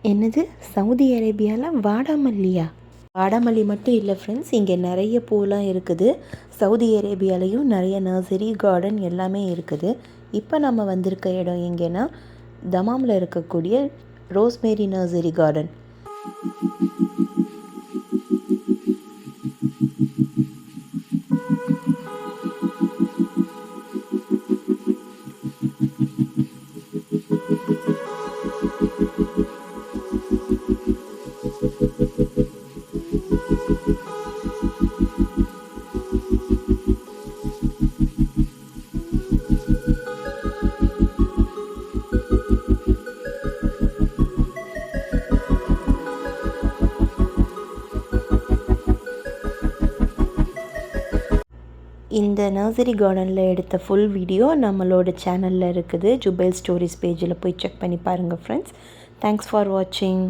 என்னது, சவுதி அரேபியாவில் வாடாமல்லியா? வாடாமல்லி மட்டும் இல்லை ஃப்ரெண்ட்ஸ், இங்கே நிறைய பூலாம் இருக்குது. சவுதி அரேபியாலையும் நிறைய நர்சரி கார்டன் எல்லாமே இருக்குது. இப்போ நம்ம வந்திருக்க இடம் எங்கேன்னா, தமாமில் இருக்கக்கூடிய ரோஸ்மேரி நர்சரி கார்டன். இந்த நர்சரி கார்டனில் எடுத்த ஃபுல் வீடியோ நம்மளோட சேனலில் இருக்குது. ஜுபைல் ஸ்டோரிஸ் பேஜில் போய் செக் பண்ணி பாருங்கள் ஃப்ரெண்ட்ஸ். தேங்க்ஸ் ஃபார் வாட்சிங்.